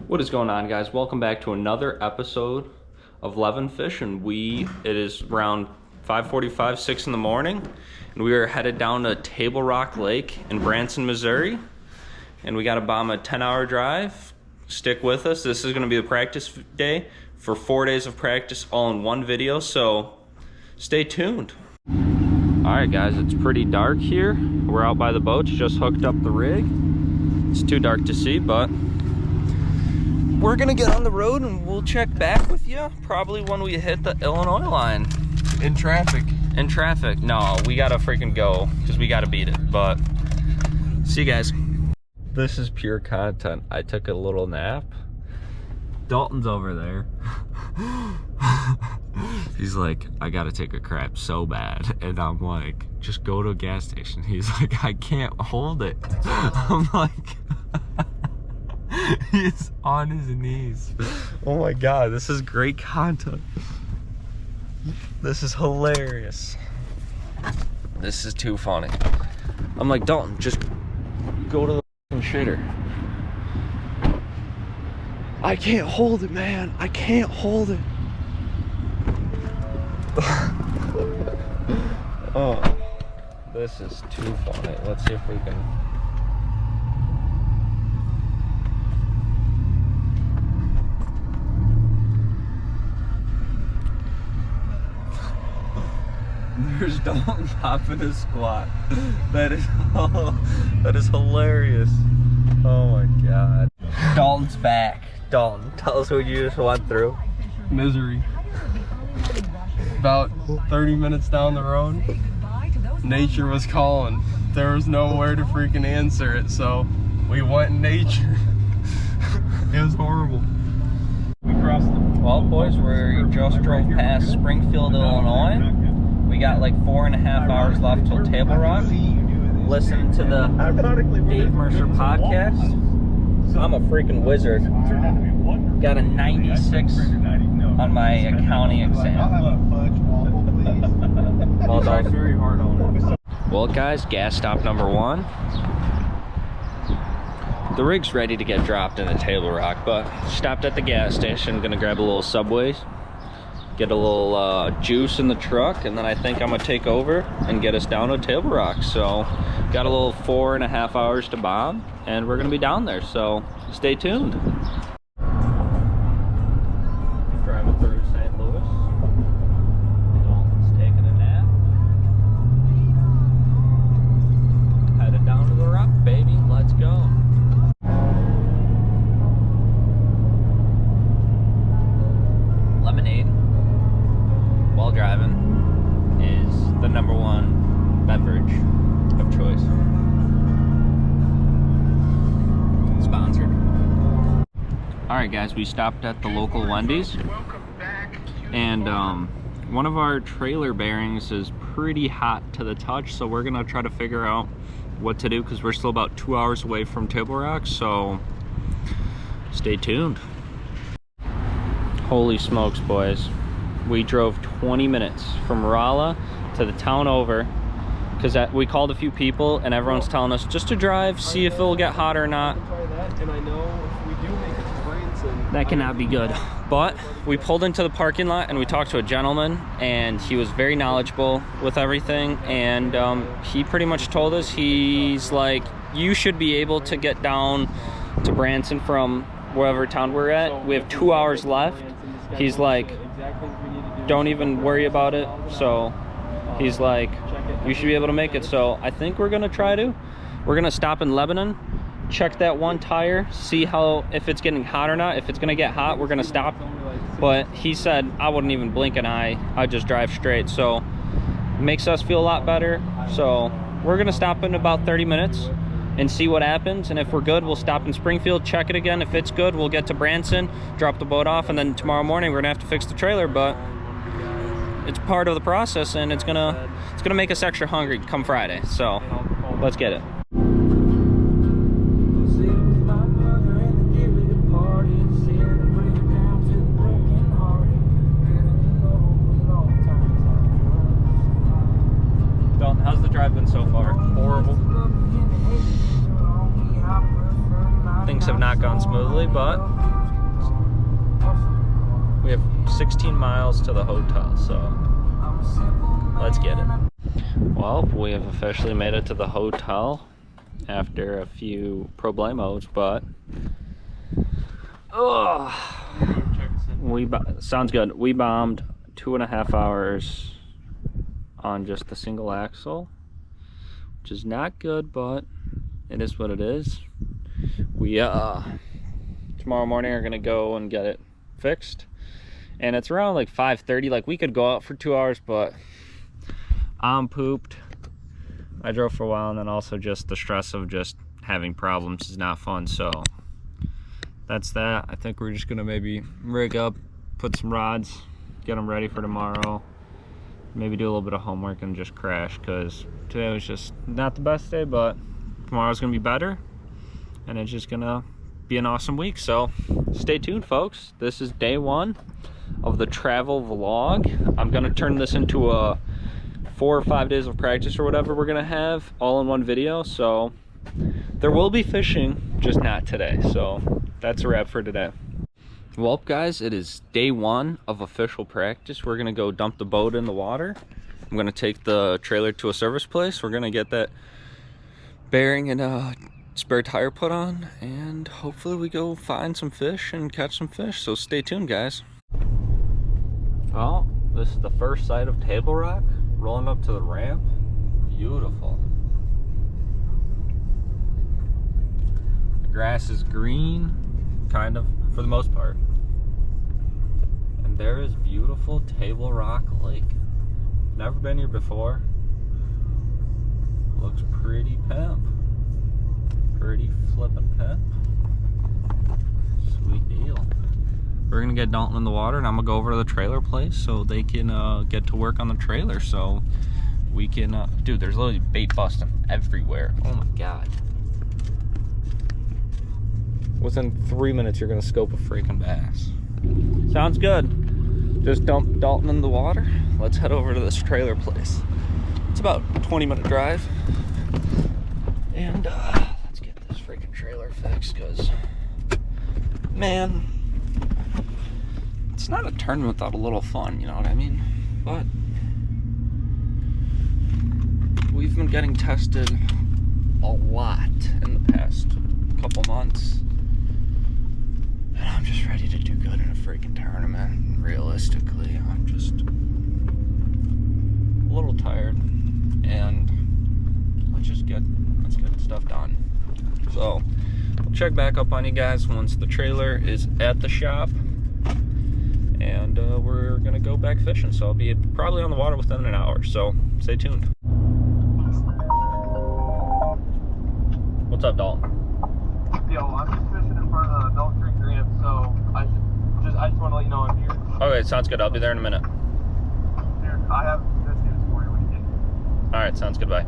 What is going on, guys? Welcome back to another episode of Levin Fish, and it is around 5:45, 6 in the morning, and we are headed down to Table Rock Lake in Branson, Missouri, and we got to bomb a 10-hour drive. Stick with us. This is going to be the practice day for 4 days of practice, all in one video, so stay tuned. All right, guys, it's pretty dark here. We're out by the boats, just hooked up the rig. It's too dark to see, but we're gonna get on the road and we'll check back with you probably when we hit the Illinois line. In traffic. In traffic. No, we gotta freaking go because we gotta beat it. But see you guys. This is pure content. I took a little nap. Dalton's over there. He's like, I gotta take a crap so bad. And I'm like, just go to a gas station. He's like, I can't hold it. I'm like, he's on his knees. Oh my God, this is great content. This is hilarious. This is too funny. I'm like, Dalton, just go to the shitter. I can't hold it, man. I can't hold it. Oh, this is too funny. Let's see if we can. There's Dalton popping his squat. That is hilarious. Oh my God. Dalton's back. Dalton, tell us what you just went through. Misery. About 30 minutes down the road, nature was calling. There was nowhere to freaking answer it, so we went in nature. It was horrible. We crossed the... Well, boys, we just drove past Springfield, Illinois. We got like 4.5 hours left till Table Rock. Listen to the Dave Mercer podcast. I'm a freaking wizard. Got a 96 on my accounting exam. Well done. Very hard on it. Well, guys, gas stop number 1. The rig's ready to get dropped into Table Rock, but stopped at the gas station. Gonna grab a little Subway, get a little juice in the truck, and then I think I'm gonna take over and get us down to Table Rock. So got a little 4.5 hours to bomb, and we're gonna be down there, so stay tuned. Driving through St. Louis. Dalton's taking a nap. Headed down to the rock, baby. Let's go. Lemonade while driving is the #1 beverage of choice. Sponsored. Alright, guys, we stopped at the local Wendy's, and one of our trailer bearings is pretty hot to the touch, so we're gonna try to figure out what to do because we're still about 2 hours away from Table Rock, so stay tuned. Holy smokes, boys. We drove 20 minutes from Rolla to the town over because we called a few people and everyone's telling us just to drive, see if it'll get hot or not. And I know if we do make it to Branson, that cannot be good. But we pulled into the parking lot and we talked to a gentleman, and he was very knowledgeable with everything, and he pretty much told us, he's like, you should be able to get down to Branson from wherever town we're at. We have 2 hours left. He's like, don't even worry about it. So he's like, you should be able to make it. So I think we're gonna try to. We're gonna stop in Lebanon, check that one tire, see if it's getting hot or not. If it's gonna get hot, we're gonna stop. But he said I wouldn't even blink an eye. I'd just drive straight. So it makes us feel a lot better. So we're gonna stop in about 30 minutes and see what happens, and if we're good, we'll stop in Springfield, check it again. If it's good, we'll get to Branson, drop the boat off, and then tomorrow morning we're gonna have to fix the trailer, but it's part of the process, and it's gonna make us extra hungry come Friday. So let's get it. Dalton, how's the drive been so far? horrible. Things have not gone smoothly, but we have 16 miles to the hotel, so let's get it. Well, we have officially made it to the hotel after a few problemos, but sounds good. We bombed 2.5 hours on just the single axle, which is not good, but it is what it is. We tomorrow morning are gonna go and get it fixed, and it's around like 5:30. Like, we could go out for 2 hours, but I'm pooped. I drove for a while, and then also just the stress of just having problems is not fun. So that's that. I think we're just gonna maybe rig up, put some rods, get them ready for tomorrow, maybe do a little bit of homework and just crash, because today was just not the best day, but tomorrow's gonna be better, and it's just gonna be an awesome week. So stay tuned, folks. This is day 1 of the travel vlog. I'm gonna turn this into a 4 or 5 days of practice or whatever we're gonna have all in one video. So there will be fishing, just not today. So that's a wrap for today. Well, guys, it is day 1 of official practice. We're gonna go dump the boat in the water. I'm gonna take the trailer to a service place. We're gonna get that bearing and spare tire put on, and hopefully we go find some fish and catch some fish. So stay tuned, guys. Well, this is the first sight of Table Rock. Rolling up to the ramp. Beautiful. The grass is green, kind of, for the most part. And there is beautiful Table Rock Lake. Never been here before. Looks pretty pimp. Pretty flippin' pimp. Sweet deal. We're gonna get Dalton in the water, and I'm gonna go over to the trailer place so they can get to work on the trailer, so we can dude, there's literally bait busting everywhere. Oh my god. Within 3 minutes you're gonna scope a freaking bass. Sounds good. Just dump Dalton in the water. Let's head over to this trailer place. It's about a 20-minute drive, and let's get this freaking trailer fixed, because man, it's not a tournament without a little fun, you know what I mean? But we've been getting tested a lot in the past couple months, and I'm just ready to do good in a freaking tournament. Realistically, I'm just a little tired, and let's get stuff done. So we'll check back up on you guys once the trailer is at the shop, and we're gonna go back fishing. So I'll be probably on the water within an hour, so stay tuned. What's up, Dalton? Yo, I'm just fishing in front of the Bell Creek ramp, so I just want to let you know I'm here. Okay, sounds good. I'll be there in a minute. Here, I have this news for you when you get here. All right, sounds good. Bye.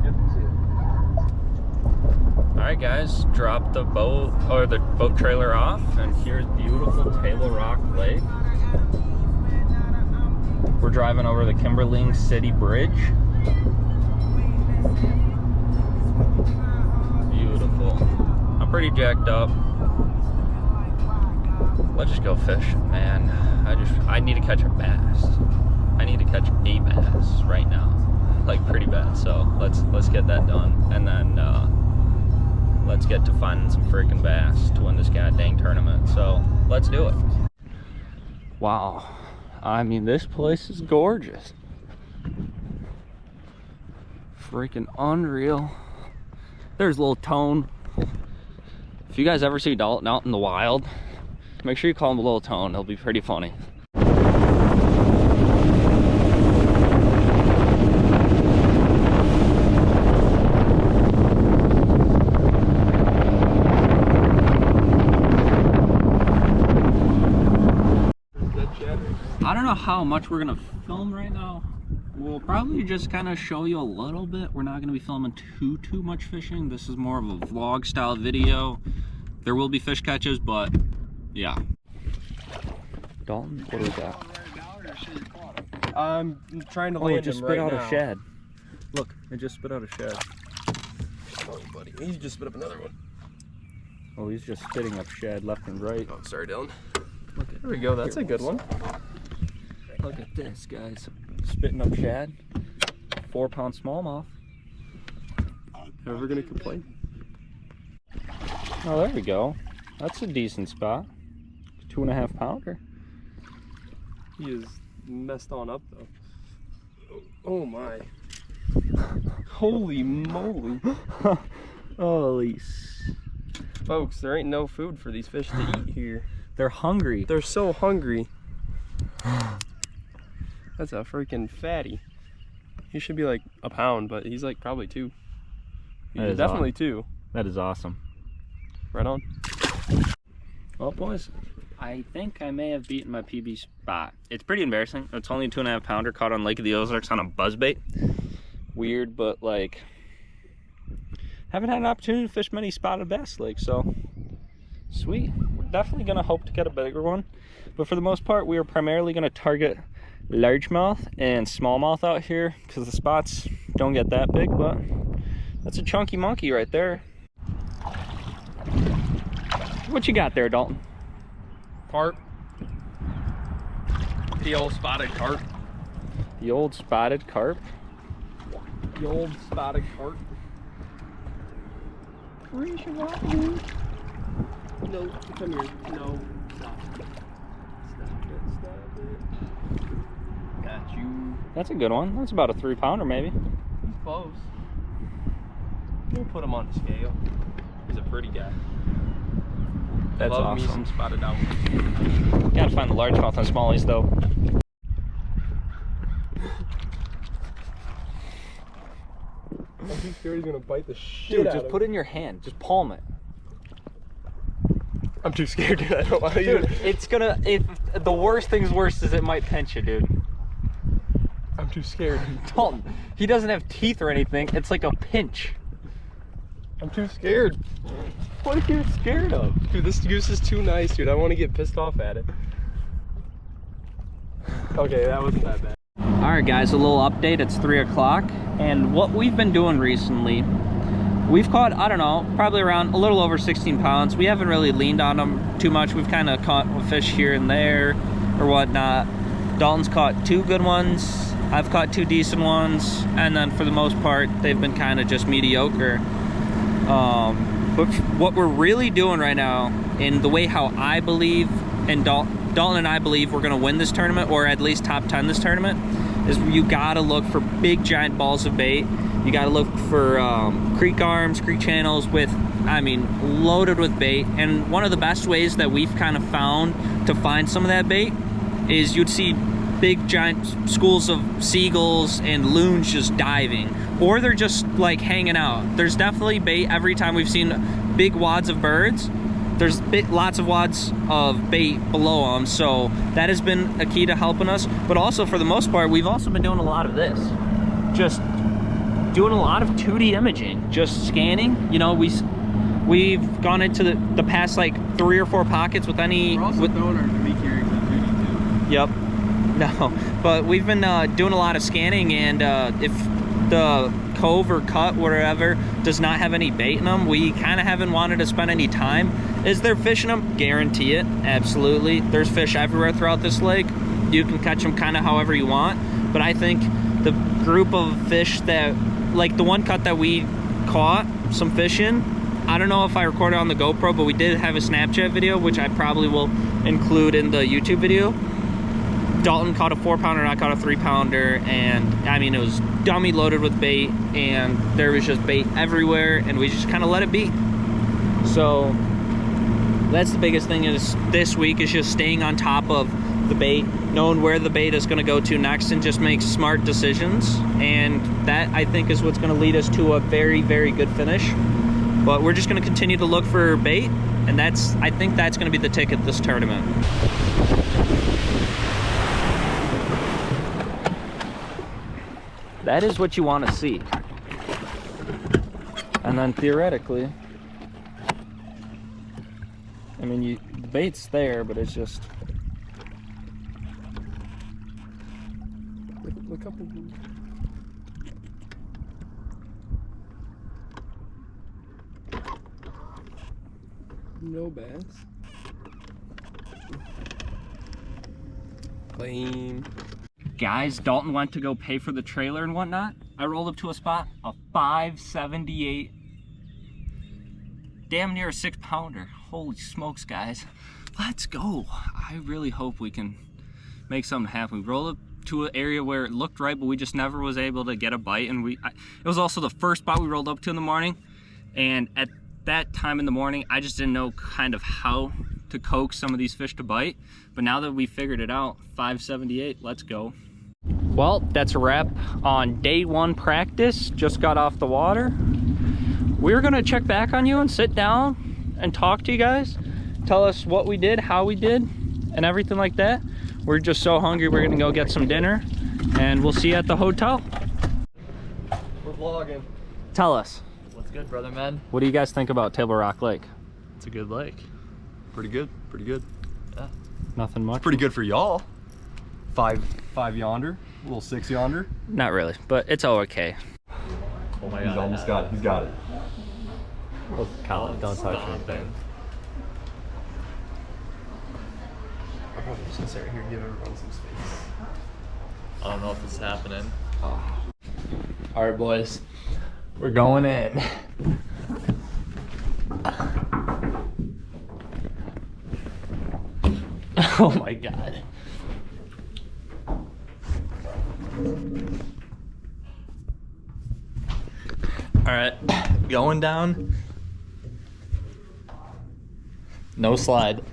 Good to see you. All right, guys, drop the boat or the boat trailer off, and here's beautiful Table Rock Lake. We're driving over the Kimberling City Bridge. Beautiful. I'm pretty jacked up. Let's just go fishing, man. I need to catch a bass. I need to catch a bass right now, like pretty bad. So let's get that done, and then let's get to finding some freaking bass to win this goddamn tournament. So let's do it. Wow, I mean, this place is gorgeous. Freaking unreal. There's little Tone. If you guys ever see Dalton out in the wild, make sure you call him Little Tone. He'll be pretty funny. I don't know how much we're gonna film right now. We'll probably just kind of show you a little bit. We're not gonna be filming too much fishing. This is more of a vlog style video. There will be fish catches, but yeah. Dalton, what do we got? I'm trying to land him right now. Oh, it just spit out a shad. Look, it just spit out a shad. Oh, buddy, he's just spit up another one. Oh, he's just spitting up shad left and right. Oh, sorry, Dylan. Look at, There we go. That's a good one. Look at this, guys. Spitting up shad. 4-pound smallmouth. Never gonna complain. Oh, there we go. That's a decent spot. 2.5 pounder. He is messed on up though. Oh my. Holy moly. Holy. Folks, there ain't no food for these fish to eat here. They're hungry. They're so hungry. That's a freaking fatty. He should be like a pound, but he's like probably 2. He's definitely 2. That is awesome. Right on. Well, boys, I think I may have beaten my PB spot. It's pretty embarrassing. It's only a 2.5 pounder caught on Lake of the Ozarks on a buzzbait. Weird, but like, haven't had an opportunity to fish many spotted bass lakes, so sweet. We're definitely gonna hope to get a bigger one, but for the most part, we are primarily gonna target largemouth and smallmouth out here because the spots don't get that big, but that's a chunky monkey right there. What you got there, Dalton? Carp. The old spotted carp. The old spotted carp. The old spotted carp. Where you should walk, dude? No, come here. No, stop. Stop it. Got you. That's a good one. That's about a 3-pounder maybe. He's close. We'll put him on the scale. He's a pretty guy. That's Love awesome. me some spotted out. Gotta find the largemouth on smallies though. I'm too scared he's gonna bite the shit Dude, out just of put it in your hand. Just palm it. I'm too scared, dude. I don't want to. Dude, it's gonna. If the worst thing's worst is it might pinch you, dude. I'm too scared. Dalton, he doesn't have teeth or anything. It's like a pinch. I'm too scared. What are you scared of? Dude, this goose is too nice, dude. I want to get pissed off at it. Okay, that wasn't that bad. All right, guys, a little update. It's 3 o'clock, and what we've been doing recently, we've caught, I don't know, probably around a little over 16 pounds. We haven't really leaned on them too much. We've kind of caught a fish here and there or whatnot. Dalton's caught 2 good ones. I've caught 2 decent ones, and then for the most part, they've been kind of just mediocre. But what we're really doing right now, in the way how I believe, and Dalton and I believe we're gonna win this tournament, or at least top 10 this tournament, is you gotta look for big giant balls of bait. You gotta look for creek arms, creek channels with, I mean, loaded with bait. And one of the best ways that we've kind of found to find some of that bait is you'd see big giant schools of seagulls and loons just diving, or they're just like hanging out. There's definitely bait every time we've seen big wads of birds. There's lots of wads of bait below them, so that has been a key to helping us. But also, for the most part, we've also been doing a lot of this, just doing a lot of 2D imaging, just scanning. You know, we've gone into the past like 3 or 4 pockets with any. We're also throwing our Demi carries on duty too. Yep. No, but we've been doing a lot of scanning, and if the cove or cut, whatever, does not have any bait in them, we kind of haven't wanted to spend any time. Is there fish in them? Guarantee it. Absolutely. There's fish everywhere throughout this lake. You can catch them kind of however you want, but I think the group of fish that, like the one cut that we caught some fish in, I don't know if I recorded on the GoPro, but we did have a Snapchat video, which I probably will include in the YouTube video. Dalton caught a 4-pounder and I caught a 3-pounder, and I mean, it was dummy loaded with bait, and there was just bait everywhere, and we just kind of let it be. So that's the biggest thing is this week is just staying on top of the bait, knowing where the bait is going to go to next, and just make smart decisions. And that, I think, is what's going to lead us to a very, very good finish. But we're just going to continue to look for bait, and I think that's going to be the ticket this tournament. That is what you want to see. And then theoretically, I mean, the bait's there, but it's just... Look up and... No bass. Lame. Guys, Dalton went to go pay for the trailer and whatnot. I rolled up to a spot, a 578, damn near a 6-pounder. Holy smokes, guys. Let's go. I really hope we can make something happen. We rolled up to an area where it looked right, but we just never was able to get a bite. And it was also the first spot we rolled up to in the morning. And at that time in the morning, I just didn't know kind of how to coax some of these fish to bite. But now that we figured it out, 578, let's go. Well, that's a wrap on day 1 practice. Just got off the water. We're gonna check back on you and sit down and talk to you guys. Tell us what we did, how we did, and everything like that. We're just so hungry, we're gonna go get some dinner, and we'll see you at the hotel. We're vlogging. Tell us. What's good, brother man? What do you guys think about Table Rock Lake? It's a good lake. Pretty good, pretty good. Yeah. Nothing much? Pretty good for y'all. Five yonder, a little 6 yonder. Not really, but it's all okay. Oh my He's god. almost got it, he's got it. Oh, Colin, don't touch anything. I'm probably just gonna sit right here and give everyone some space. I don't know if it's happening. All right, boys, we're going in. Oh my god. All right, going down. No slide.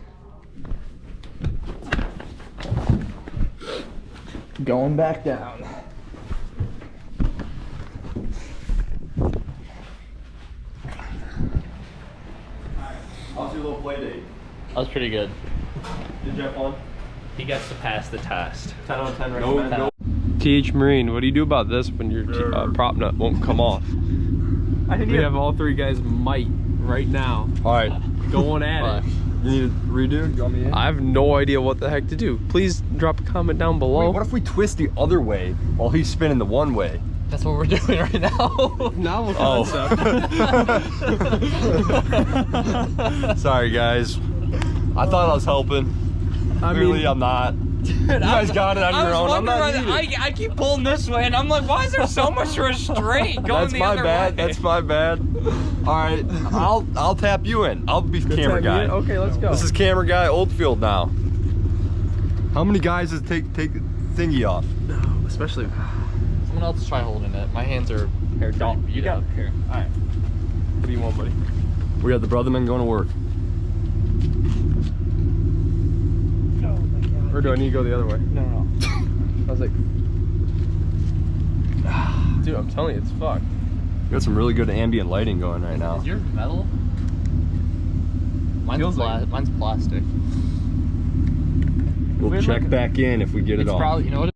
Going back down. How's your little play date? That was pretty good. Did you have fun? He gets to pass the test. 10 out of 10 recommend? No. TH Marine, what do you do about this when your prop nut won't come off? We have all 3 guys might right now. Alright. Going at it. You need to redo? You want me in? I have no idea what the heck to do. Please drop a comment down below. Wait, what if we twist the other way while he's spinning the one way? That's what we're doing right now. Novel concept. Sorry guys. I thought I was helping. Clearly I'm not. You guys got it on your own. I'm not needed. I keep pulling this way, and I'm like, why is there so much restraint going That's the my other bad. way? That's my bad. All right, I'll tap you in. I'll be camera guy. Okay, let's go. This is camera guy Oldfield now. How many guys does it take the thingy off? No, especially. Someone else try holding it. My hands are Here, don't. You got here. All right. What do you want, buddy? We got the brothermen going to work. Or do I need to go the other way? No. I was like, dude, I'm telling you, it's fucked. We got some really good ambient lighting going right now. Is yours metal? Feels like- Mine's plastic. We'll check back in if we get it It's off. probably, you know what?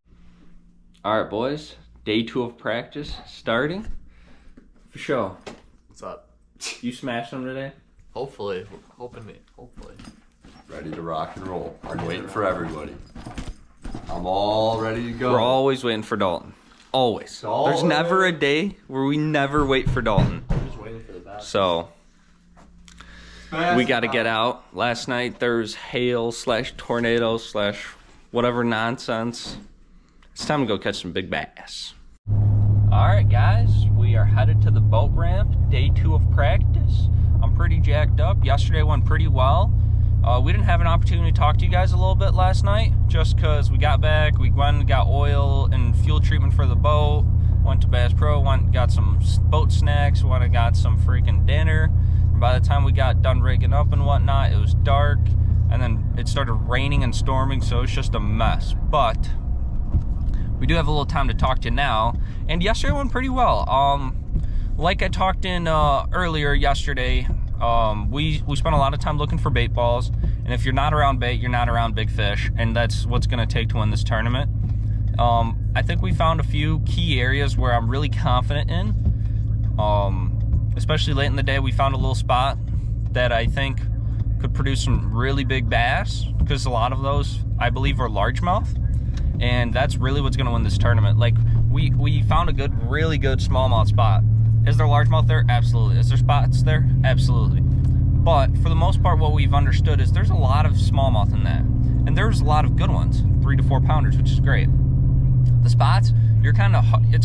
All right, boys. Day 2 of practice starting. For sure. What's up? You smashed them today? Hopefully. Hopefully. Ready to rock and roll. I'm waiting for everybody. I'm all ready to go. We're always waiting for Dalton. Always. Always. There's never a day where we never wait for Dalton. I'm just waiting for the bath. So we got to get out. Last night there's hail / tornado / whatever nonsense. It's time to go catch some big bass. All right, guys, we are headed to the boat ramp. Day 2 of practice. I'm pretty jacked up. Yesterday went pretty well. We didn't have an opportunity to talk to you guys a little bit last night, just because we got back, we went and got oil and fuel treatment for the boat, went to Bass Pro, went and got some boat snacks, went and got some freaking dinner. And by the time we got done rigging up and whatnot, it was dark, and then it started raining and storming, so it's just a mess. But we do have a little time to talk to you now, and yesterday went pretty well. Like I talked in earlier yesterday, we spent a lot of time looking for bait balls, and if you're not around bait, you're not around big fish, and that's what's going to take to win this tournament. I think we found a few key areas where I'm really confident in. Especially late in the day, we found a little spot that I think could produce some really big bass, because a lot of those I believe are largemouth, and that's really what's going to win this tournament. Like we found a really good smallmouth spot. Is there largemouth there? Absolutely. Is there spots there? Absolutely. But for the most part, what we've understood is there's a lot of smallmouth in that. And there's a lot of good ones, 3 to 4 pounders, which is great. The spots, it's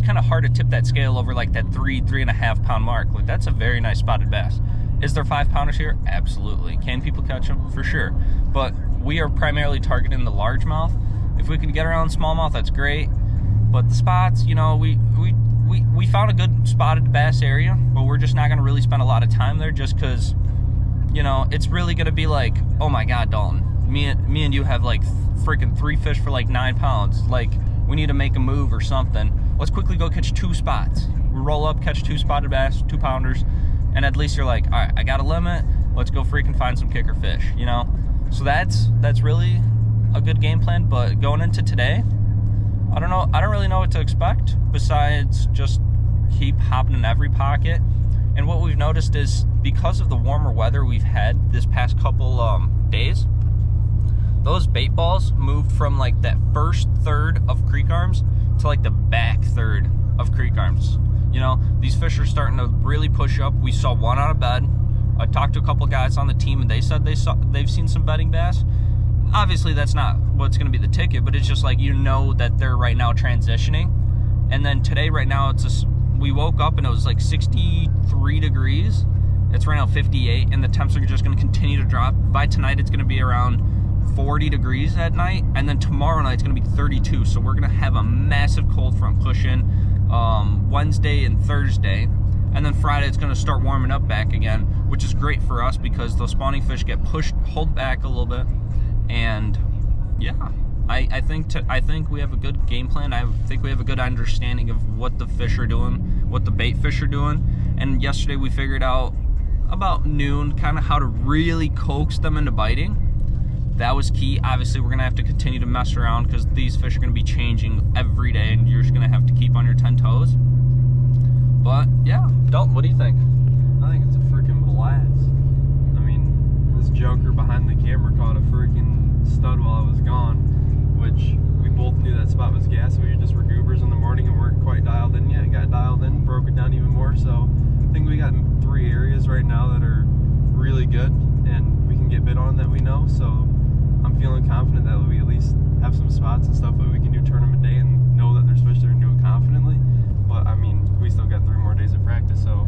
kind of hard to tip that scale over like that 3.5 pound mark. Like, that's a very nice spotted bass. Is there 5 pounders here? Absolutely. Can people catch them? For sure. But we are primarily targeting the largemouth. If we can get around smallmouth, that's great. But the spots, you know, we found a good spotted bass area, but we're just not going to really spend a lot of time there just because, you know, it's really going to be like, oh my God, Dalton, me and you have like freaking 3 fish for like 9 pounds. Like, we need to make a move or something. Let's quickly go catch 2 spots. We roll up, catch 2 spotted bass, 2 pounders, and at least you're like, all right, I got a limit. Let's go freaking find some kicker fish, you know? So that's really a good game plan. But going into today, I don't really know what to expect besides just keep hopping in every pocket. And what we've noticed is because of the warmer weather we've had this past couple days, those bait balls moved from like that first third of creek arms to like the back third of creek arms. You know, these fish are starting to really push up. We saw one out of bed. I talked to a couple guys on the team and they said they've seen some bedding bass. Obviously that's not what's going to be the ticket, but it's just like, you know, that they're right now transitioning. And then today, right now, we woke up and it was like 63 degrees. It's right now 58, and the temps are just going to continue to drop. By tonight, it's going to be around 40 degrees at night, and then tomorrow night it's going to be 32. So we're going to have a massive cold front pushing Wednesday and Thursday, and then Friday it's going to start warming up back again, which is great for us because those spawning fish get hold back a little bit. And yeah, I think we have a good game plan. I think we have a good understanding of what the fish are doing, what the bait fish are doing. And yesterday we figured out about noon kind of how to really coax them into biting. That was key. Obviously, we're gonna have to continue to mess around because these fish are gonna be changing every day, and you're just gonna have to keep on your 10 toes. But yeah, Dalton, what do you think? I think it's a freaking blast. I mean, this joker behind the camera caught a freaking stud while I was gone, which we both knew that spot was gas. We just were goobers in the morning and weren't quite dialed in yet. Got dialed in, broke it down even more. So I think we got 3 areas right now that are really good and we can get bit on that we know. So I'm feeling confident that we at least have some spots and stuff that we can do tournament day and know that there's fish there and do it confidently. But I mean, we still got 3 more days of practice, so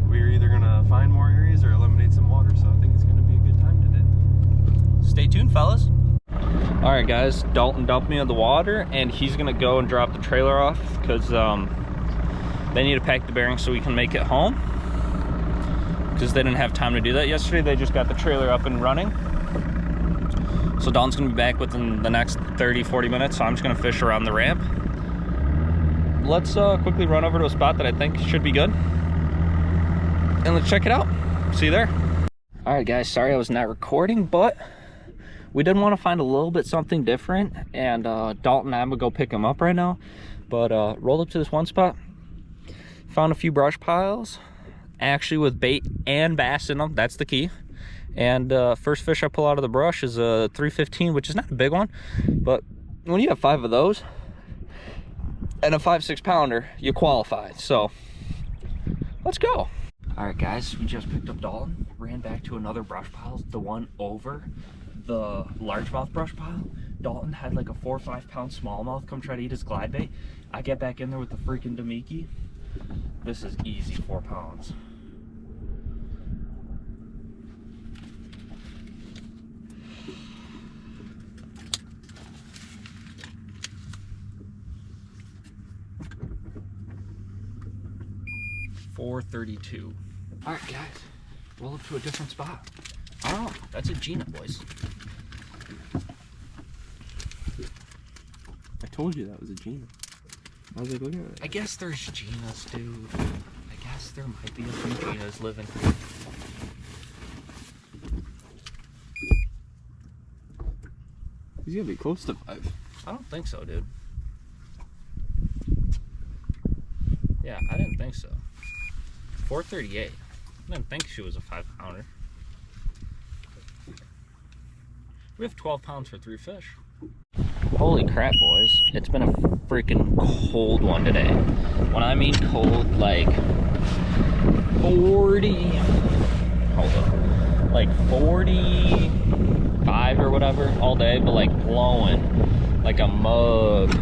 we're either gonna find more areas or eliminate some water. So I think it's gonna be a good time today. Stay tuned, fellas. All right, guys, Dalton dumped me in the water, and he's gonna go and drop the trailer off because they need to pack the bearings so we can make it home, because they didn't have time to do that yesterday. They just got the trailer up and running. So Dalton's gonna be back within the next 30-40 minutes, so I'm just gonna fish around the ramp. Let's quickly run over to a spot that I think should be good, and let's check it out. See you there. All right, guys, sorry I was not recording, but we did want to find a little bit something different, and Dalton and I'm gonna go pick him up right now. But rolled up to this one spot, found a few brush piles, actually with bait and bass in them. That's the key. And first fish I pull out of the brush is a 315, which is not a big one, but when you have 5 of those and a 5-6 pounder, you qualify. So let's go. All right, guys, we just picked up Dalton, ran back to another brush pile, the one over the largemouth brush pile. Dalton had like a 4 or 5 pound smallmouth come try to eat his glide bait. I get back in there with the freaking Damiki. This is easy 4 pounds. $4.32. All right, guys, roll up to a different spot. Oh, that's a Gina, boys. I told you that was a Gina. I was like, look at it. I guess there's Ginas, dude. I guess there might be a few Ginas living. He's gonna be close to 5. I don't think so, dude. Yeah, I didn't think so. 438. I didn't think she was a 5 pounder. We have 12 pounds for 3 fish. Holy crap, boys. It's been a freaking cold one today. When I mean cold, like 40. Hold up. like 45 or whatever all day, but like blowing like a mug.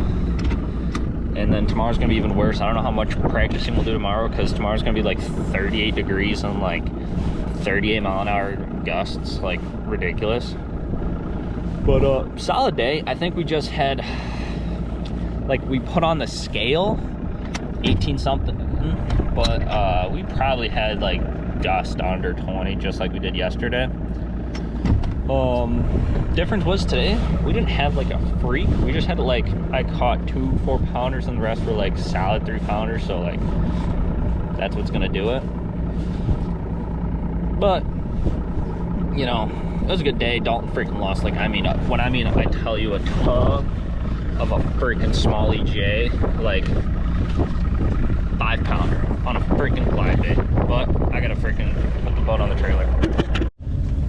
And then tomorrow's gonna be even worse. I don't know how much practicing we'll do tomorrow, because tomorrow's gonna be like 38 degrees and like 38 mile an hour gusts, like ridiculous. But solid day. I think we just had, like, we put on the scale 18 something, but we probably had like just under 20, just like we did yesterday. Difference was today we didn't have like a freak. We just had like, I caught 2 4-pounders and the rest were like solid 3-pounders, so like that's what's gonna do it. But you know, it was a good day. Dalton freaking lost, like, I mean, when I mean I tell you, a tug of a freaking small EJ, like 5-pounder on a freaking glide bait. But I gotta freaking put the boat on the trailer.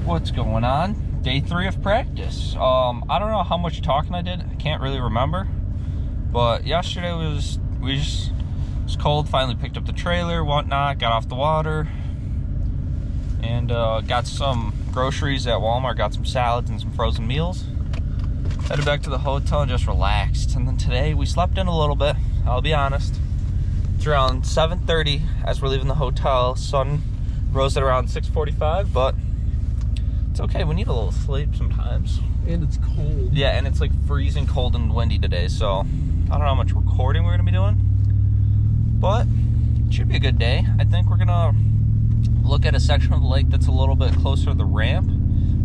What's going on? Day 3 of practice. I don't know how much talking I did. I can't really remember. But yesterday was cold. Finally picked up the trailer, whatnot, got off the water, and got some groceries at Walmart, got some salads and some frozen meals. Headed back to the hotel and just relaxed. And then today we slept in a little bit, I'll be honest. It's around 7:30 as we're leaving the hotel. Sun rose at around 6:45, but it's okay. We need a little sleep sometimes. And it's cold. Yeah, and it's like freezing cold and windy today, so I don't know how much recording we're gonna be doing, but it should be a good day. I think we're gonna look at a section of the lake that's a little bit closer to the ramp.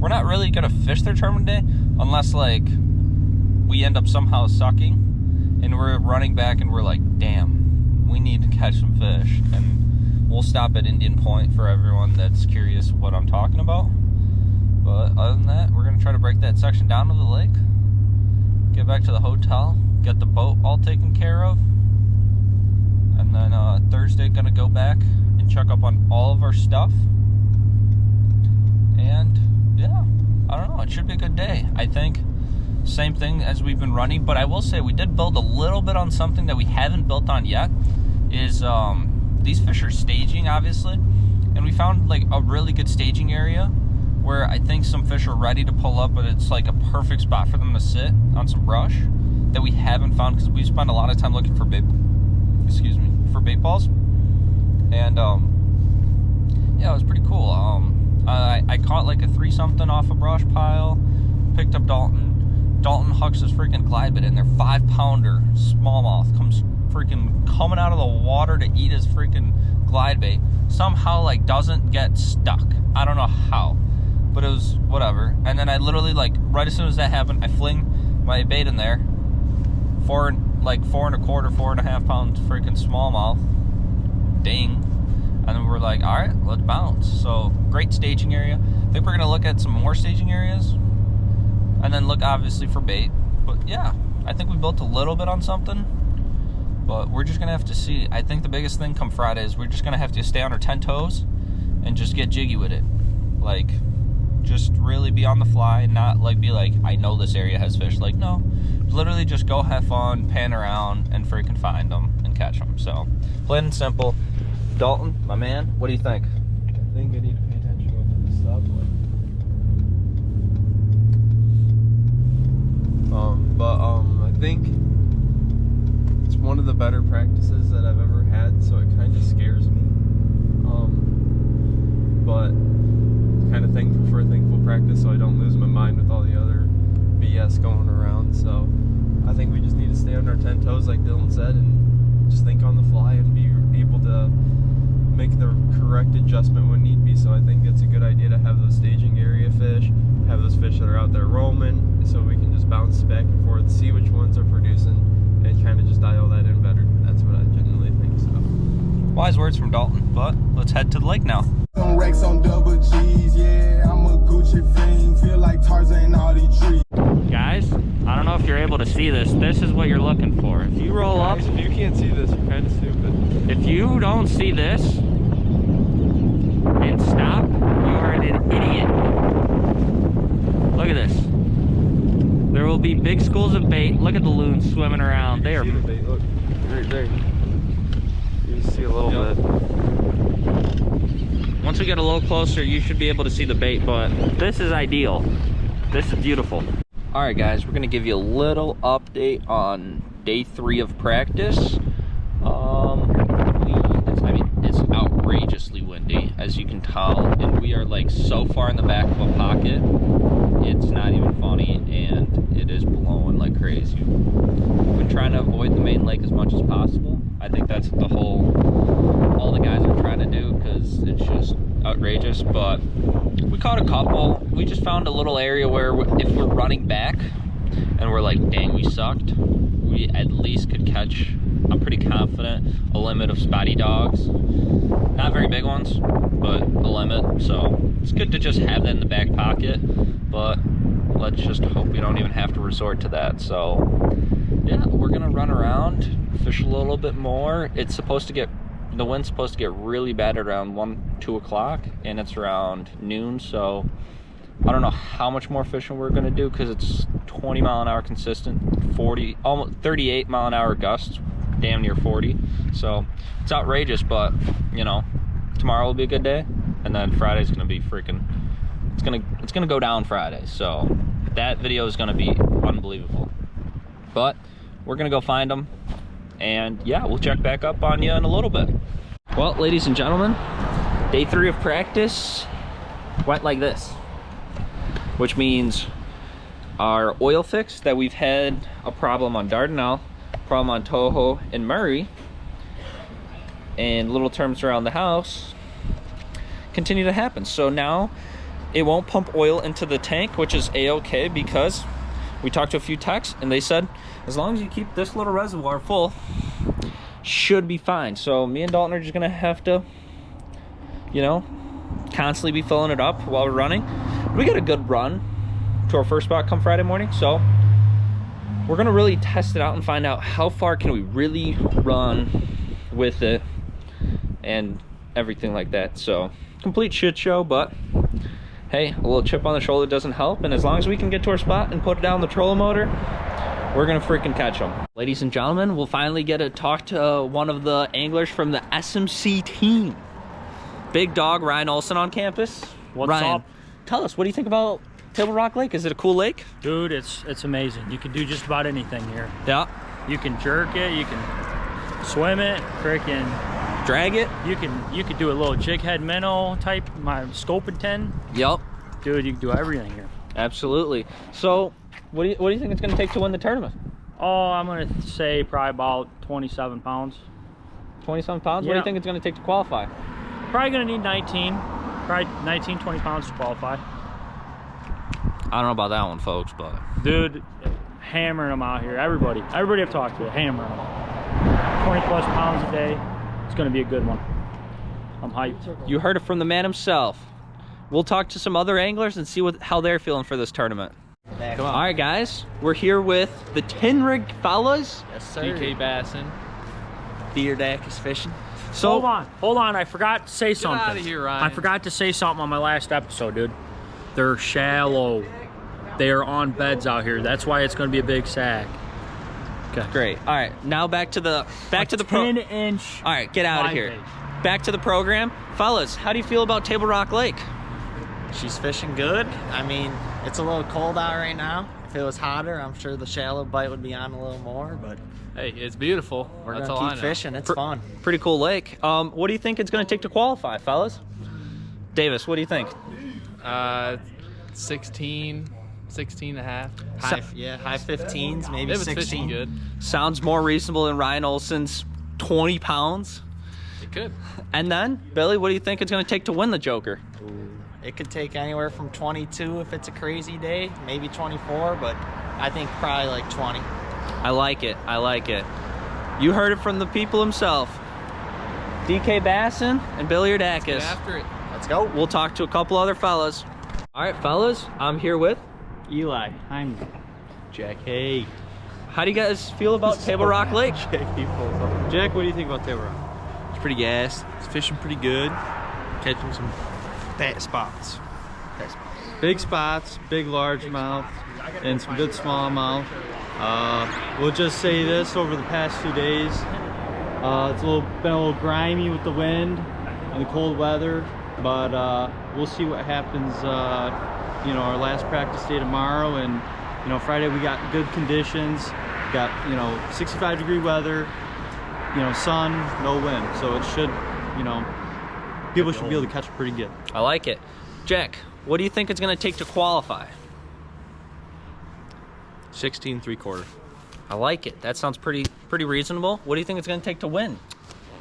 We're not really gonna fish there tournament day unless like we end up somehow sucking and we're running back and we're like, damn, we need to catch some fish. And we'll stop at Indian Point for everyone that's curious what I'm talking about. But other than that, we're gonna try to break that section down to the lake, get back to the hotel, get the boat all taken care of, and then Thursday gonna go back and check up on all of our stuff. And yeah, I don't know, it should be a good day. I think same thing as we've been running, but I will say we did build a little bit on something that we haven't built on yet, is these fish are staging, obviously, and we found like a really good staging area where I think some fish are ready to pull up, but it's like a perfect spot for them to sit on some brush that we haven't found, because we spent a lot of time looking for bait balls. And yeah, it was pretty cool. I caught like a 3-something off a brush pile, picked up Dalton hucks his freaking glide bait in there, 5-pounder smallmouth comes freaking coming out of the water to eat his freaking glide bait. Somehow like doesn't get stuck. I don't know how, but it was whatever. And then I literally, like, right as soon as that happened, I fling my bait in there, 4 1/4, 4.5 pound freaking smallmouth, ding. And then we're like, all right, let's bounce. So great staging area. I think we're gonna look at some more staging areas, and then look obviously for bait. But yeah, I think we built a little bit on something, but we're just gonna have to see. I think the biggest thing come Friday is we're just gonna have to stay on our 10 toes and just get jiggy with it. Like, just really be on the fly and not like be like, I know this area has fish. Like, no, literally just go have fun, pan around, and freaking find them and catch them. So plain and simple. Dalton, my man, what do you think? I think I need to pay attention to the stoplight. I think it's one of the better practices that I've ever had, so it kind of scares me. But kind of thankful for a thankful practice, so I don't lose my mind with all the other BS going around. So I think we just need to stay on our 10 toes, like Dylan said, and just think on the fly and be able to make the correct adjustment when need be. So I think it's a good idea to have those staging area fish, have those fish that are out there roaming, so we can just bounce back and forth, see which ones are producing, and kind of just dial that in better. That's what I genuinely think. So wise words from Dalton, but let's head to the lake now. Some Rex on double G's, yeah, I'm a Gucci fiend, feel like Tarzan all these trees. Guys, I don't know if you're able to see this. This is what you're looking for. If you roll up, if you can't see this, you're kind of stupid. if you don't see this and stop, you are an idiot. Look at this. There will be big schools of bait. Look at the loons swimming around. They are. See the bait, look, right there. You can see a little bit. Once we get a little closer, you should be able to see the bait, but this is ideal. This is beautiful. All right, guys, we're gonna give you a little update on day 3 of practice. It's outrageously windy, as you can tell, and we are like so far in the back of a pocket, it's not even funny, and it is blowing like crazy. We've been trying to avoid the main lake as much as possible. I think that's all the guys are trying to do, because it's just outrageous. But we caught a couple. We just found a little area where if we're running back and we're like, dang, we sucked, we at least could catch, I'm pretty confident, a limit of spotty dogs. Not very big ones, but a limit. So it's good to just have that in the back pocket, but let's just hope we don't even have to resort to that. So yeah, we're gonna run around, fish a little bit more. It's supposed to get, the wind's supposed to get really bad at around 1-2 o'clock, and it's around noon. So I don't know how much more fishing we're gonna do, because it's 20 mile an hour consistent, 40, almost 38 mile an hour gusts, damn near 40. So it's outrageous, but you know, tomorrow will be a good day, and then Friday's gonna be freaking, it's gonna go down Friday. So that video is gonna be unbelievable. But we're gonna go find them, and yeah, we'll check back up on you in a little bit. Well, ladies and gentlemen, day 3 of practice went like this, which means our oil fix that we've had a problem on Dardanelle, problem on Toho and Murray, and little terms around the house continue to happen. So now it won't pump oil into the tank, which is a-okay, because we talked to a few techs and they said as long as you keep this little reservoir full, should be fine. So me and Dalton are just gonna have to, you know, constantly be filling it up while we're running. We got a good run to our first spot come Friday morning, so we're gonna really test it out and find out how far can we really run with it and everything like that. So complete shit show, but hey, a little chip on the shoulder doesn't help, and as long as we can get to our spot and put down the trolling motor, we're gonna freaking catch them. Ladies and gentlemen, we'll finally get to talk to one of the anglers from the SMC team. Big dog Ryan Olson on campus. What's Ryan, up? tell us, what do you think about Table Rock Lake? Is it a cool lake? Dude, it's amazing. You can do just about anything here. Yeah. You can jerk it, you can swim it, freaking Drag it? you can do a little jig head minnow type, my scoping 10. Yep. Dude, you can do everything here. Absolutely. So what do you think it's gonna take to win the tournament? Oh, I'm gonna say probably about 27 pounds. 27 pounds? What do Yeah. you think it's gonna take to qualify? Probably gonna need 19, probably 19, 20 pounds to qualify. I don't know about that one, folks, but Dude, hammering them out here. Everybody I've talked to, hammering them. 20 plus pounds a day. It's gonna be a good one. I'm hyped. you heard it from the man himself. We'll talk to some other anglers and see how they're feeling for this tournament. Come on. All right, guys, we're here with the 10 rig fellas. Yes, sir. DK Basson. Beer deck is fishing. So Hold on. I forgot to say something. outta here, Ryan. I forgot to say something on my last episode, dude. They're shallow. They are on beds out here. That's why it's going to be a big sack. Okay. great. All right, now back to the pro. 10-inch. All right, get out of live here. bait. Back to the program, fellas. How do you feel about Table Rock Lake? She's fishing good. I mean, it's a little cold out right now. If it was hotter, I'm sure the shallow bite would be on a little more, but Hey, it's beautiful. we're That's gonna all I keep know. fishing. It's fun. Pretty cool lake. What do you think it's going to take to qualify, fellas? Davis, what do you think? 16 and a half. High 15s, maybe It was 16. fishing good. Sounds more reasonable than Ryan Olson's 20 pounds. It could. And then, Billy, what do you think it's going to take to win the Joker? It could take anywhere from 22 if it's a crazy day, maybe 24, but I think probably like 20. I like it. I like it. You heard it from the people himself. DK Basson and Billy Get Erdakis. after it. Let's go. We'll talk to a couple other fellas. All right, fellas, I'm here with. Eli, I'm Jack, hey. How do you guys feel about Table Rock Lake? Jack, what do you think about Table Rock? It's pretty gas. It's fishing pretty good. Catching some fat spots. Big spots, big largemouth, and some good smallmouth. We'll just say this: over the past 2 days, it's been a little grimy with the wind and the cold weather. but we'll see what happens. You know, our last practice day tomorrow, and you know, Friday we got good conditions. Got, you know, 65-degree weather, you know, sun, no wind, so it should, you know, people should be able to catch it pretty good. I like it. Jack, what do you think it's going to take to qualify? 16 3/4. I like it. That sounds pretty reasonable. What do you think it's going to take to win?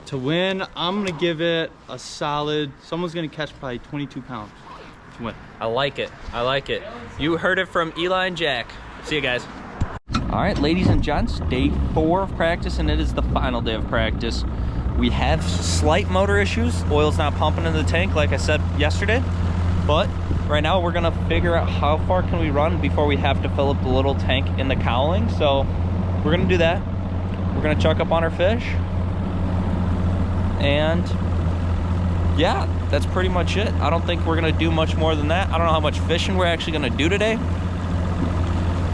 To win, I'm going to give it a solid, someone's going to catch probably 22 pounds to win. I like it. I like it. You heard it from Eli and Jack. See you guys. All right, ladies and gents, day 4 of practice, and it is the final day of practice. We have slight motor issues. Oil's not pumping in the tank like I said yesterday, but right now we're gonna figure out how far can we run before we have to fill up the little tank in the cowling. So we're gonna do that. We're gonna chuck up on our fish, and yeah, that's pretty much it. I don't think we're gonna do much more than that. I don't know how much fishing we're actually gonna do today.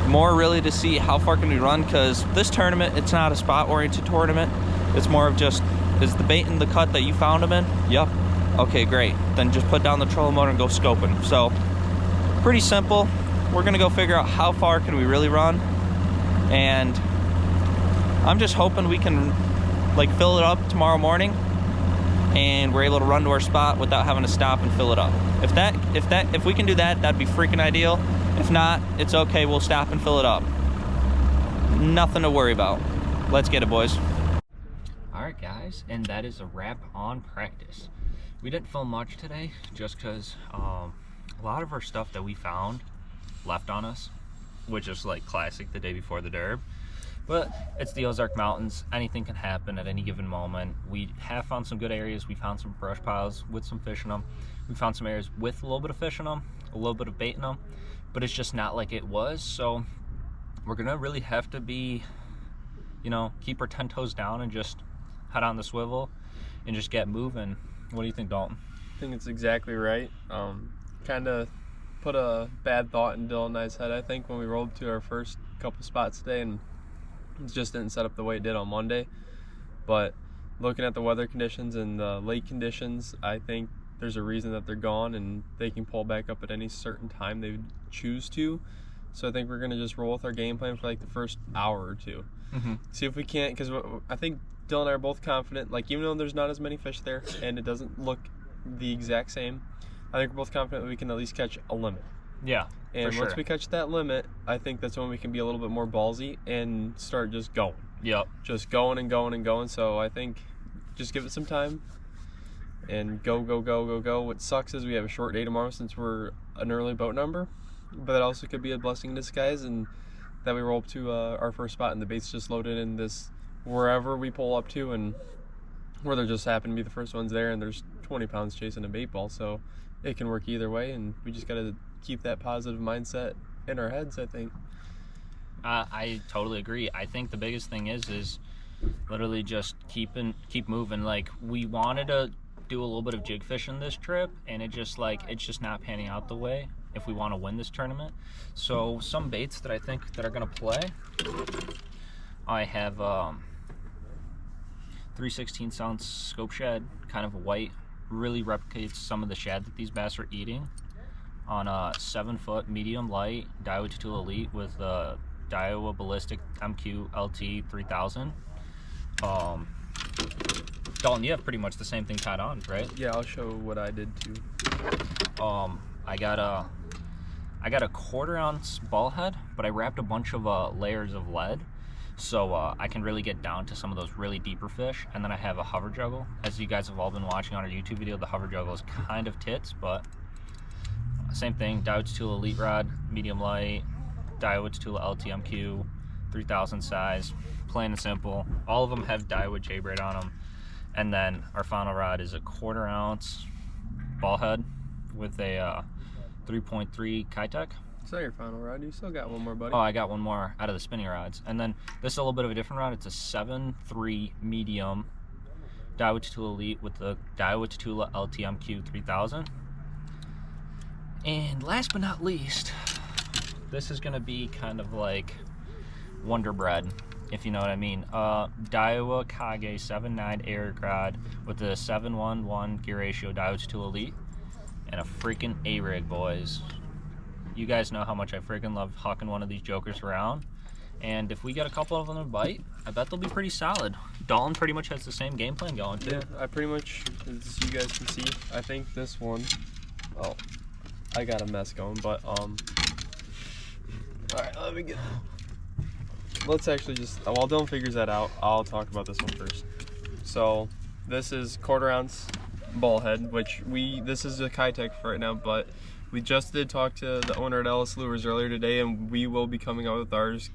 More really to see how far can we run, because this tournament, it's not a spot oriented tournament. It's more of just, is the bait in the cut that you found them in? Yep. Okay, great. Then just put down the trolling motor and go scoping. So pretty simple. We're gonna go figure out how far can we really run, and I'm just hoping we can like fill it up tomorrow morning and we're able to run to our spot without having to stop and fill it up. If we can do that, that'd be freaking ideal. If not, it's okay, we'll stop and fill it up. Nothing to worry about. Let's get it, boys. All right, guys, and that is a wrap on practice. We didn't film much today just because a lot of our stuff that we found left on us, which is like classic the day before the derb. But it's the Ozark Mountains. Anything can happen at any given moment. We have found some good areas. We found some brush piles with some fish in them. We found some areas with a little bit of fish in them, a little bit of bait in them, but it's just not like it was. So we're gonna really have to be, you know, keep our 10 toes down and just head on the swivel and just get moving. What do you think, Dalton? I think it's exactly right. Kind of put a bad thought in Dylan and I's head, I think, when we rolled to our first couple spots today, and it just didn't set up the way it did on Monday. But looking at the weather conditions and the lake conditions, I think there's a reason that they're gone, and they can pull back up at any certain time they would choose to. So I think we're gonna just roll with our game plan for like the first hour or two. See if we can't, because I think Dylan and I are both confident, like even though there's not as many fish there and it doesn't look the exact same, I think we're both confident that we can at least catch a limit. Yeah, and once we catch that limit, I think that's when we can be a little bit more ballsy and start just going. Yep. Just going and going and going. So I think just give it some time and go, go, go, go, go. What sucks is we have a short day tomorrow since we're an early boat number, but that also could be a blessing in disguise, and that we roll up to our first spot and the bait's just loaded in this wherever we pull up to, and where there just happen to be the first ones there, and there's 20 pounds chasing a bait ball, so it can work either way, and we just got to keep that positive mindset in our heads, I think. I totally agree. I think the biggest thing is literally just keep moving. Like, we wanted to do a little bit of jig fishing this trip, and it's just not panning out the way if we want to win this tournament. So some baits that I think that are going to play, I have 3/16 ounce scope shad, kind of a white, really replicates some of the shad that these bass are eating, on a 7-foot medium light Daiwa Tatula Elite with a Daiwa Ballistic MQ LT 3000. Dalton, you have pretty much the same thing tied on, right? Yeah, I'll show what I did too. I got a 1/4 ounce ball head, but I wrapped a bunch of layers of lead, so I can really get down to some of those really deeper fish. And then I have a hover juggle. As you guys have all been watching on our YouTube video, the hover juggle is kind of tits, but same thing. Daiwa Tatula Elite rod, medium light, Daiwa Tatula LTMQ, 3000 size, plain and simple. All of them have Daiwa J-braid on them. And then our final rod is a 1/4 ounce ball head with a 3.3 Kitech. It's not your final rod. You still got one more, buddy. Oh, I got one more out of the spinning rods. And then this is a little bit of a different rod. It's a 7.3 medium Daiwa Tatula Elite with the Daiwa Tatula LTMQ 3000. And last but not least, this is gonna be kind of like Wonder Bread, if you know what I mean. Daiwa Kage 7.9 Air Rod with the 7.11 gear ratio Daiwa Tatula Elite. and a freaking A-rig, boys. You guys know how much I freaking love hucking one of these jokers around. And if we get a couple of them to bite, I bet they'll be pretty solid. Dalton pretty much has the same game plan going too. Yeah, I pretty much, as you guys can see, I think this one, oh, I got a mess going, but, all right, let me get, let's actually just, while Dylan figures that out, I'll talk about this one first. So, this is 1/4 ounce ball head, which this is a Kitech for right now, but we just did talk to the owner at Ellis Lures earlier today, and we will be coming out with ours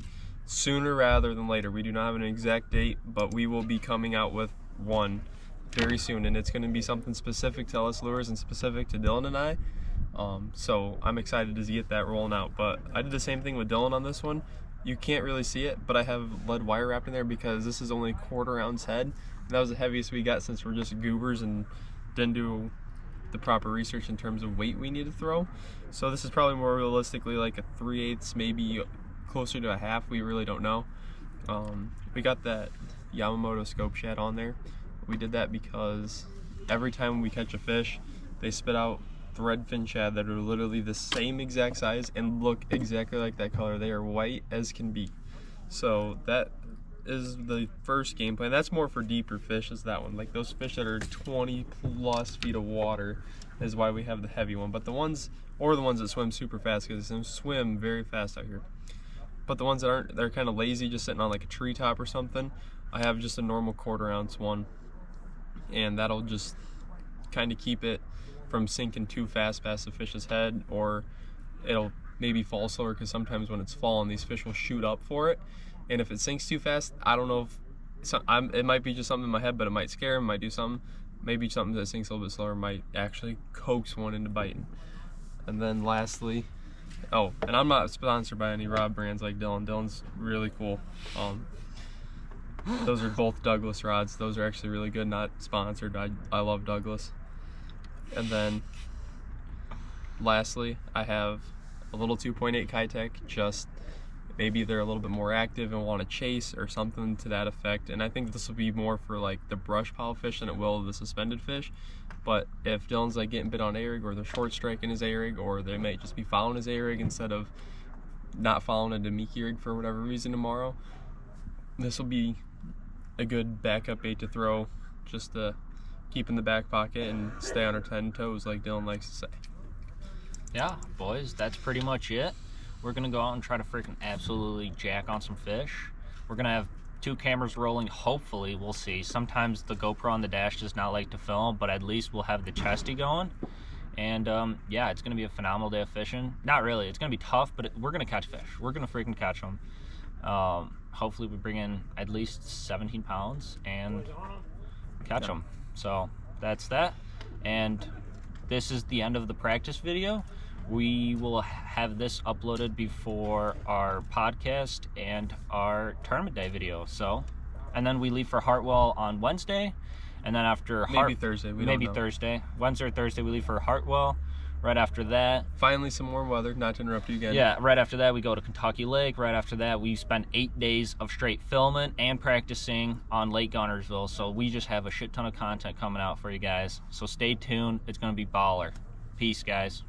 sooner rather than later. We do not have an exact date, but we will be coming out with one very soon, and it's going to be something specific to Ellis Lures and specific to Dylan and I. So I'm excited to get that rolling out. But I did the same thing with Dylan on this one. You can't really see it, but I have lead wire wrapped in there because this is only 1/4 ounce head. And that was the heaviest we got since we're just goobers and didn't do the proper research in terms of weight we need to throw. So this is probably more realistically like a 3/8, maybe closer to a half. We really don't know. We got that Yamamoto scope shad on there. We did that because every time we catch a fish, they spit out threadfin shad that are literally the same exact size and look exactly like that color. They are white as can be. So that is the first game plan. That's more for deeper fish, is that one. Like those fish that are 20 plus feet of water is why we have the heavy one. But the ones, or the ones that swim super fast, because they swim very fast out here. But the ones that aren't, they're kind of lazy, just sitting on like a treetop or something, I have just a normal 1/4 ounce one. And that'll just kind of keep it from sinking too fast past the fish's head, or it'll maybe fall slower, because sometimes when it's falling, these fish will shoot up for it. And if it sinks too fast, I don't know if it might be just something in my head, but it might scare him, might do something. Maybe something that sinks a little bit slower might actually coax one into biting. And then lastly, oh, and I'm not sponsored by any rod brands like Dylan. Dylan's really cool. Those are both Douglas rods. Those are actually really good, not sponsored. I love Douglas. And then lastly, I have a little 2.8 Kitech, just maybe they're a little bit more active and want to chase or something to that effect. And I think this will be more for like the brush pile fish than it will the suspended fish. But if Dylan's like getting bit on A-rig, or they're short striking his A-rig, or they might just be following his A-rig instead of not following a Demiki rig for whatever reason tomorrow, this will be a good backup bait to throw, just to keep in the back pocket and stay on our 10 toes, like Dylan likes to say. Yeah, boys, that's pretty much it. We're gonna go out and try to freaking absolutely jack on some fish. We're gonna have 2 cameras rolling, hopefully. We'll see. Sometimes the GoPro on the dash does not like to film, but at least we'll have the chesty going. And yeah, it's gonna be a phenomenal day of fishing. Not really, it's gonna be tough, but we're gonna catch fish. We're gonna freaking catch them. Hopefully we bring in at least 17 pounds and catch them. So that's that. And this is the end of the practice video. We will have this uploaded before our podcast and our tournament day video. So, and then we leave for Hartwell on Wednesday, and then after maybe Thursday, maybe Thursday, Wednesday or Thursday, we leave for Hartwell. Right after that, finally some warm weather. Not to interrupt you again. Yeah, right after that we go to Kentucky Lake. Right after that we spend 8 days of straight filming and practicing on Lake Gunnersville. So we just have a shit ton of content coming out for you guys. So stay tuned. It's gonna be baller. Peace, guys.